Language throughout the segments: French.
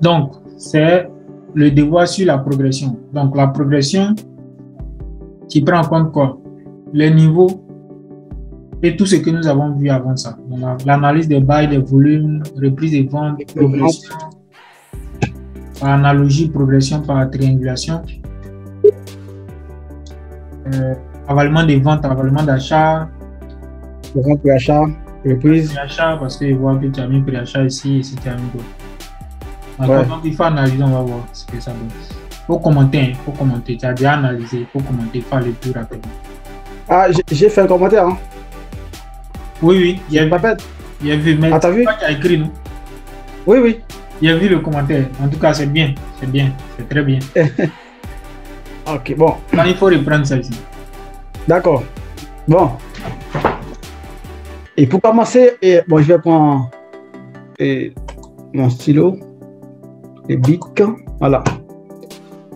Donc, c'est le devoir sur la progression. Donc, la progression qui prend en compte quoi? Les niveaux et tout ce que nous avons vu avant ça. L'analyse des bails, des volumes, reprise des ventes, progression, par analogie, progression par triangulation, avalement des ventes, avalement d'achat. Vente, pré-achat, reprise. Pré-achat, parce que je vois que tu as mis pré-achat ici, ici tu as mis d'autres. Ouais. Donc, il faut analyser, on va voir ce que ça donne. Il faut commenter, Tu as déjà analysé, il faut commenter, il faut aller plus rapidement. Ah, j'ai fait un commentaire. Hein. Oui, il y a vu, mais ah, t'as vu? Tu as écrit, non? Oui. Il a vu le commentaire. En tout cas, c'est bien, c'est très bien. Ok, bon. Là, il faut reprendre ça ici. D'accord. Bon. Et pour commencer, bon, je vais prendre mon stylo, les bics. Voilà.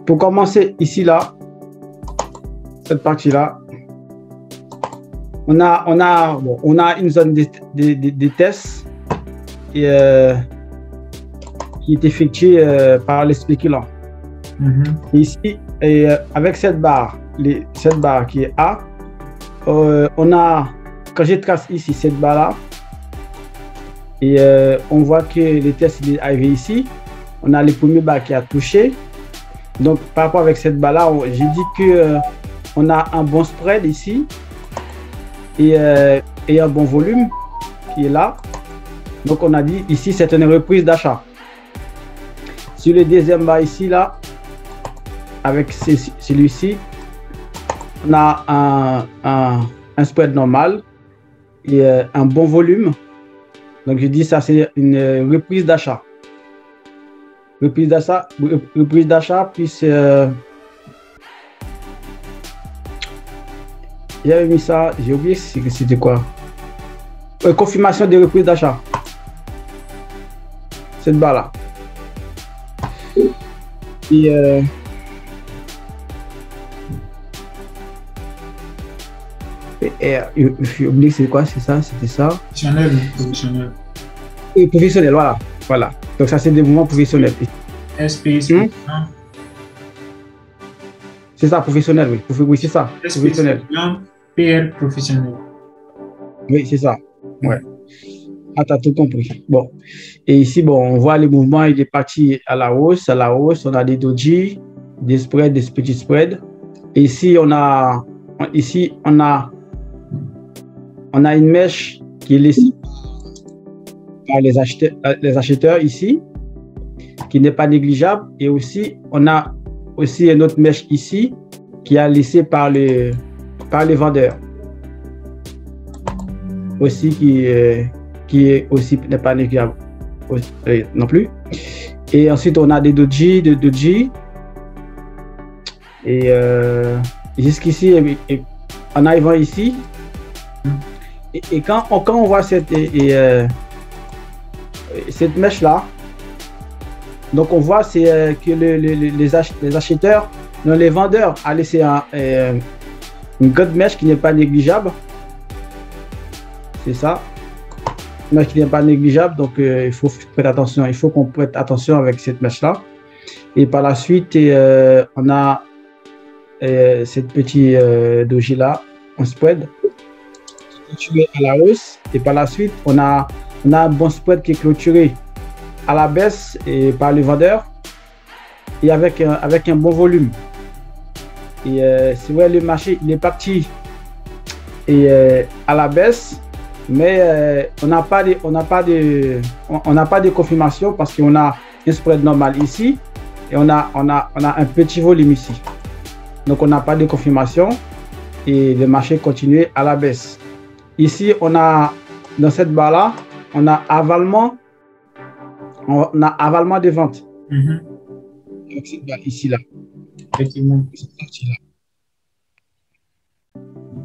Pour commencer, ici, là, cette partie-là, on a une zone de tests qui est effectuée par les spéculants. Ici, avec cette barre qui est A, on a, quand je trace ici cette barre-là, et on voit que le test est arrivé ici, on a le premier barre qui a touché. Donc, par rapport avec cette barre-là, j'ai dit que on a un bon spread ici et un bon volume qui est là. Donc, on a dit ici, c'est une reprise d'achat. Sur le deuxième barre ici, là, avec celui-ci, on a un spread normal et un bon volume. Donc, je dis ça, c'est une reprise d'achat. Reprise d'achat, puis j'avais mis ça, j'ai oublié c'était quoi. Confirmation de reprise d'achat. Cette barre là. Et j'ai oublié c'est quoi, c'est ça, c'était ça. Professionnel. Et professionnel, voilà. Donc ça c'est des mouvements professionnels. SPS. C'est ça, professionnel, oui. Oui, c'est ça. Professionnel. PR professionnel. Oui, c'est ça. Ouais. Ah, t'as tout compris. Bon. Et ici, bon, on voit le mouvement, il est parti à la hausse. On a des doji, des spreads, des petits spreads. Et ici, on a une mèche qui est laissée par les acheteurs ici, qui n'est pas négligeable. Et aussi, on a aussi une autre mèche ici qui est laissée par les vendeurs. Aussi qui est aussi n'est pas négligeable non plus. Et ensuite, on a des doji. Et jusqu'ici, en arrivant ici, et quand on voit cette mèche-là, donc on voit que les acheteurs, non, les vendeurs a laissé une grande mèche qui n'est pas négligeable. C'est ça. Une mèche qui n'est pas négligeable, donc il faut prêter attention. Il faut qu'on prête attention avec cette mèche-là. Et par la suite, on a cette petite doji-là, en spread, clôturé à la hausse. Et par la suite, on a un bon spread qui est clôturé à la baisse et par le vendeur et avec un bon volume. Et c'est vrai, le marché il est parti à la baisse, mais on n'a pas de confirmation parce qu'on a un spread normal ici et on a un petit volume ici. Donc on n'a pas de confirmation et le marché continue à la baisse. Ici, on a dans cette barre là, on a avalement de vente. Ici là.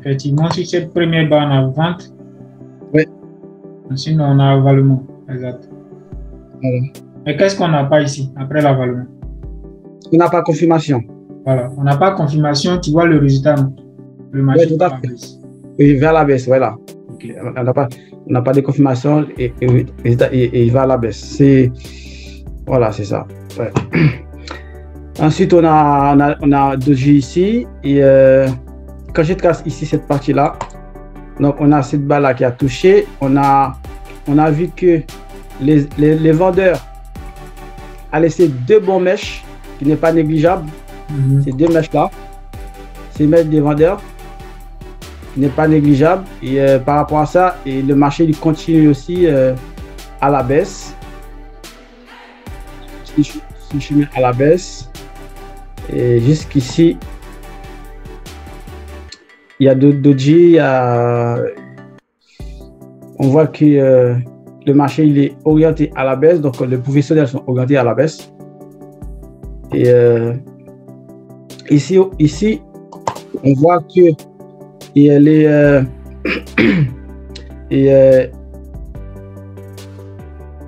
Effectivement, sur cette première barre, on a vente. Oui. Sinon, on a avalement. Exact. Voilà. Mais qu'est-ce qu'on n'a pas ici, après l'avalement? On n'a pas confirmation. Voilà. On n'a pas confirmation, tu vois le résultat. Le marché oui, tout à fait. Oui, vers la baisse, voilà. Okay. On n'a pas de confirmation et il va à la baisse. Voilà, c'est ça. Ouais. Ensuite, on a doji ici. Et quand je trace ici cette partie-là, donc on a cette balle-là qui a touché. On a vu que les vendeurs ont laissé deux bons mèches, qui n'est pas négligeable. Ces deux mèches-là, c'est mèches des vendeurs, qui n'est pas négligeable. Et par rapport à ça, et le marché il continue aussi à la baisse. À la baisse. Et jusqu'ici, il y a doji. On voit que le marché il est orienté à la baisse, donc les professionnels sont orientés à la baisse. Et ici, on voit que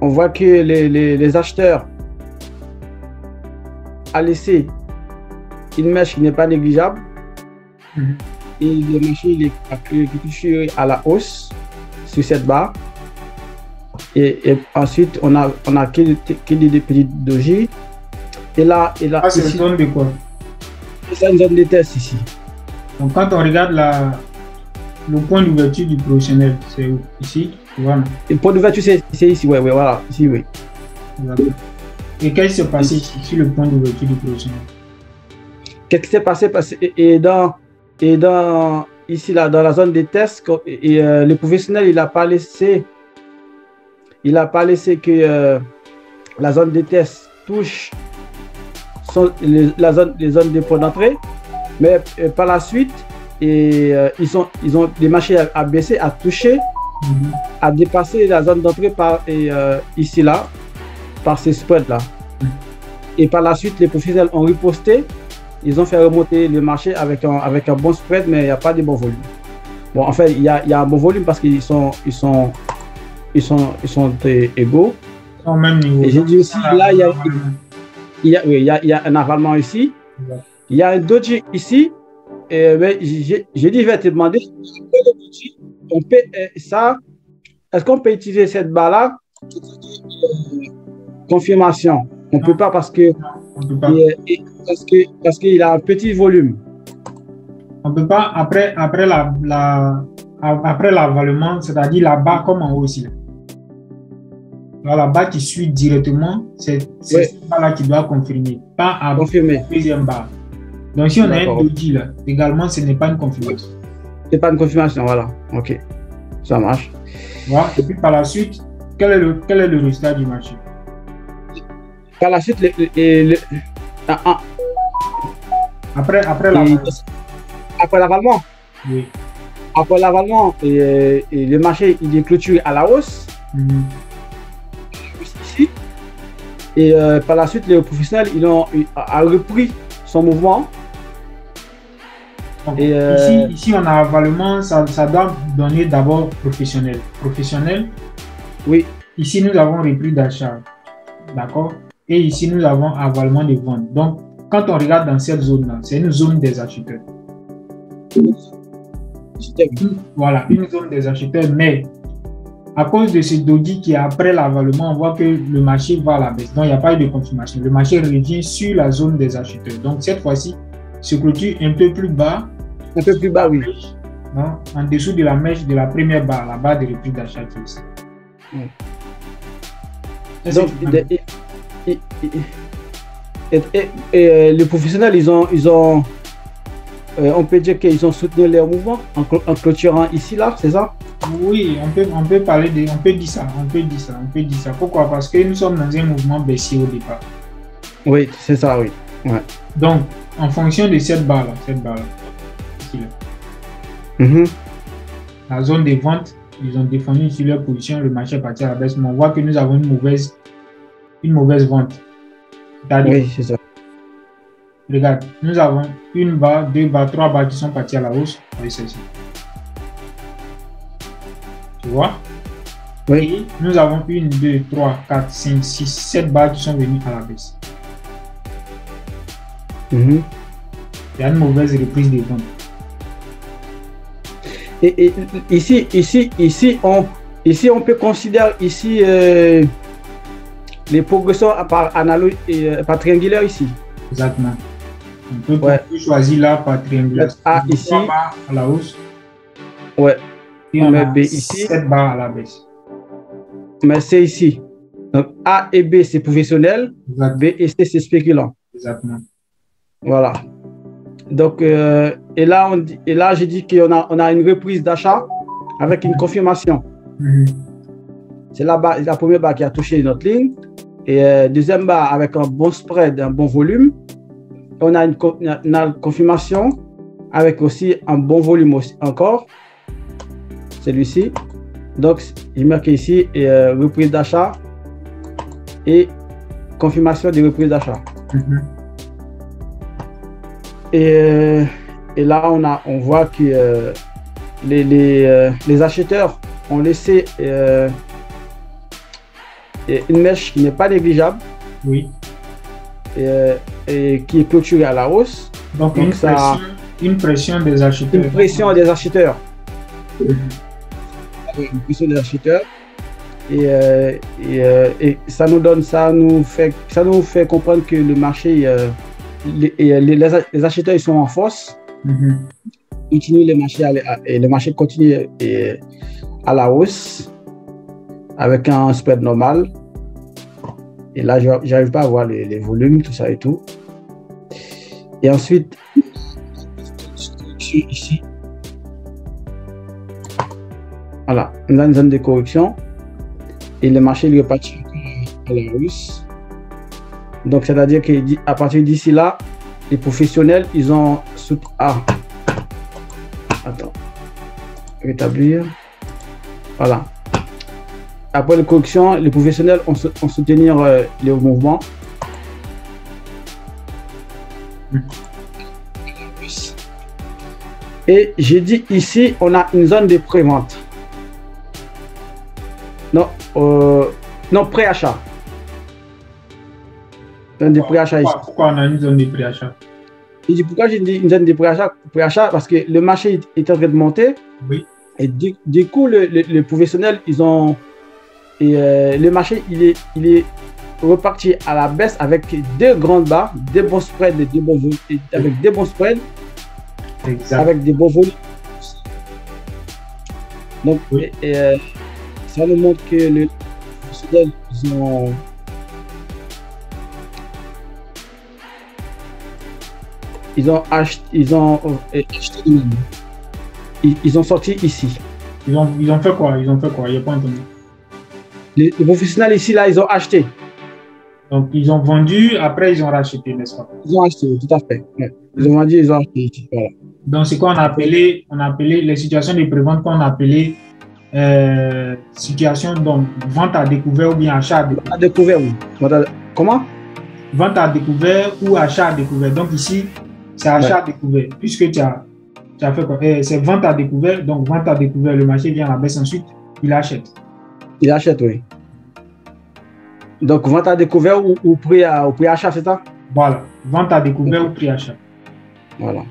on voit que les acheteurs ont laissé une mèche qui n'est pas négligeable. Et le marché il est touché à la hausse sur cette barre. Et ensuite, on a des petites doji. Et là, c'est une zone de quoi? C'est une zone de test ici. Donc, quand on regarde le point d'ouverture du professionnel, c'est ici, voilà. Le point d'ouverture, c'est ici, ouais, voilà, ici, oui. Et qu'est-ce qui s'est passé ici, sur le point d'ouverture du professionnel? Qu'est-ce qui s'est passé? Ici, là, dans la zone des tests, le professionnel, il n'a pas laissé que la zone des tests touche les zones de point d'entrée, mais par la suite, ils ont les marchés à baisser, à toucher, à dépasser la zone d'entrée ici là, par ces spreads là. Et par la suite, les professionnels ont riposté, ils ont fait remonter le marché avec un bon spread, mais il n'y a pas de bon volume. Bon, en fait, il y a un bon volume parce qu'ils sont égaux. Au même niveau. Et j'ai dit aussi, là, il y a un avalement ici. Il y a un doji ici. Mais j'ai dit, je vais te demander, on peut, est-ce qu'on peut utiliser cette barre-là? Confirmation. On ne peut pas parce que parce qu'il a un petit volume. On ne peut pas après l'avalement, c'est-à-dire la barre comme en haut aussi. La barre qui suit directement, c'est cette barre-là qui doit confirmer, pas à la deuxième barre. Donc si on a un doji là, également, ce n'est pas une confirmation. Ce n'est pas une confirmation, voilà. Ok, ça marche. Voilà. Et puis par la suite, quel est le résultat du marché? Par la suite, après l'avalement. Oui. Après l'avalement, le marché il est clôturé à la hausse. Ici. Et par la suite, les professionnels a repris son mouvement. Donc, ici, on a avalement, ça doit donner d'abord professionnel. Professionnel. Oui. Ici, nous avons repris d'achat. D'accord? Et ici, nous avons avalement de vente. Donc, quand on regarde dans cette zone-là, c'est une zone des acheteurs. Voilà, une zone des acheteurs. Mais à cause de ce doji qui est après l'avalement, on voit que le marché va à la baisse. Donc, il n'y a pas eu de confirmation. Le marché revient sur la zone des acheteurs. Donc, cette fois-ci, se clôture un peu plus bas. Un peu plus bas, oui. Non, en dessous de la mèche de la première barre, la barre de reprise d'achat qui est ici. Donc, les professionnels, on peut dire qu'ils ont soutenu leur mouvement en clôturant ici, là, c'est ça? Oui, on peut dire ça. Pourquoi? Parce que nous sommes dans un mouvement baissier au départ. Oui, c'est ça, oui. Ouais. Donc, en fonction de cette barre-là, ici, là. La zone de vente, ils ont défendu sur leur position, le marché est parti à la baisse, mais on voit que nous avons une mauvaise vente. Oui, c'est ça. Regarde, nous avons une barre, deux barres, trois barres qui sont parties à la hausse avec celle-ci. Tu vois? Oui. Et nous avons une, deux, trois, quatre, cinq, six, sept barres qui sont venues à la baisse. Il y a une mauvaise reprise des ventes. Et ici, on peut considérer ici les progressions par analogue et par triangulaire ici. Exactement. On peut choisir là par triangulaire. A ici. À la hausse. Ouais. Et on met B ici. 7 barres à la baisse. Mais c'est ici. Donc A et B, c'est professionnel. Exactement. B et C, c'est spéculant. Exactement. Voilà. Donc, et là, j'ai dit qu'on a une reprise d'achat avec une confirmation. C'est la première barre qui a touché notre ligne. Et deuxième barre avec un bon spread, un bon volume. On a une confirmation avec aussi un bon volume aussi, encore. Celui-ci. Donc, il marque ici reprise d'achat et confirmation de reprise d'achat. Et là, on voit que les acheteurs ont laissé une mèche qui n'est pas négligeable. Oui. Et qui est clôturée à la hausse. Donc une pression des acheteurs. Une pression des acheteurs. Une pression des acheteurs. Et ça nous fait comprendre que le marché, les acheteurs, ils sont en force. Le marché continue à la hausse avec un spread normal. Et là, je n'arrive pas à voir les volumes, tout ça et tout. Et ensuite, ici, voilà, on a une zone de correction. Et le marché il repartit à la hausse. Donc, c'est-à-dire qu'à partir d'ici là, les professionnels, ils ont attends, rétablir. Voilà. Après la correction, les professionnels ont soutenir le mouvement. Et j'ai dit ici, on a une zone de pré-vente. Non, pré-achat. Zone de pré-achat ici. Pourquoi on a une zone de pré-achat? Pourquoi j'ai dit une zone de pré-achat? Parce que le marché est en train de monter. Oui. Et du coup, les professionnels, ils ont... Et le marché, il est reparti à la baisse avec deux grandes barres, des bons spreads, avec des bons spreads, exact. Avec des bons volumes. Donc, oui. Ça nous montre que les professionnels, ils ont acheté ils ont sorti ici. Ils ont fait quoi? Il n'y a pas entendu. Les professionnels ici, là, ils ont acheté. Donc, ils ont vendu, après, ils ont racheté, n'est-ce pas? Ils ont acheté, tout à fait. Ouais. Ils ont vendu, ils ont acheté ici. Voilà. Donc, c'est quoi on a appelé les situations de prévente qu'on a appelé situation, donc, vente à découvert ou bien achat à découvert. À découvert, oui. Comment? Vente à découvert ou achat à découvert. Donc, ici, c'est achat à découvert. Puisque tu as fait quoi? C'est vente à découvert. Donc, vente à découvert, le marché vient à la baisse, ensuite, il achète. Il achète, oui. Donc, vente à découvert ou prix achat, c'est ça? Voilà. Vente à découvert ou prix achat. Voilà.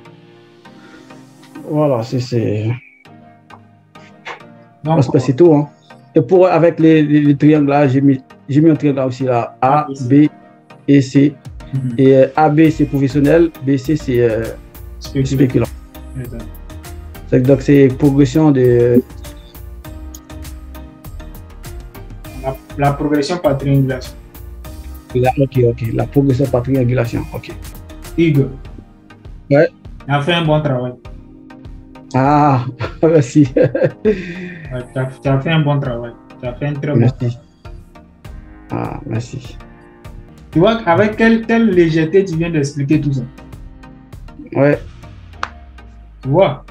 Voilà, c'est... Donc, c'est tout. Hein. Et avec les triangles là, j'ai mis un triangle là aussi là. A, B et C. Et AB, c'est professionnel. BC, c'est spéculant. Donc, c'est progression de... La progression par triangulation. Ok. La progression par triangulation. Ok. Hugo. Ouais. Tu as fait un bon travail. Ah, merci. Ouais, tu as fait un bon travail. Tu as fait un très bon travail. Ah, merci. Tu vois, avec quelle légèreté tu viens d'expliquer tout ça. Ouais. Tu vois?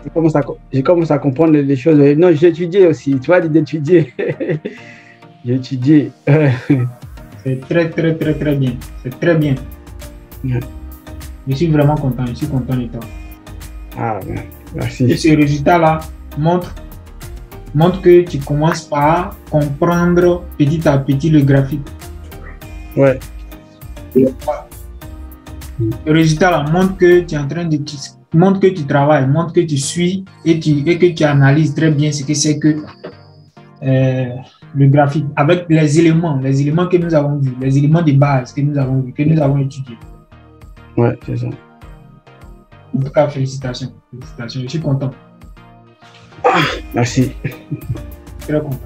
J'ai commencé à comprendre les choses. Non, j'ai étudié aussi. Tu vois, d'étudier. J'ai étudié. C'est très bien. C'est très bien. Ouais. Je suis vraiment content. Je suis content de toi. Ah, merci. Et ce résultat-là montre que tu commences par comprendre petit à petit le graphique. Ouais. Le résultat-là montre que tu es en train de... montre que tu travailles, montre que tu suis et que tu analyses très bien ce que c'est que le graphique, avec les éléments que nous avons vus, les éléments de base que nous avons vus, que nous avons étudiés. Ouais, c'est ça. En tout cas, félicitations. Je suis content. Merci. Très content.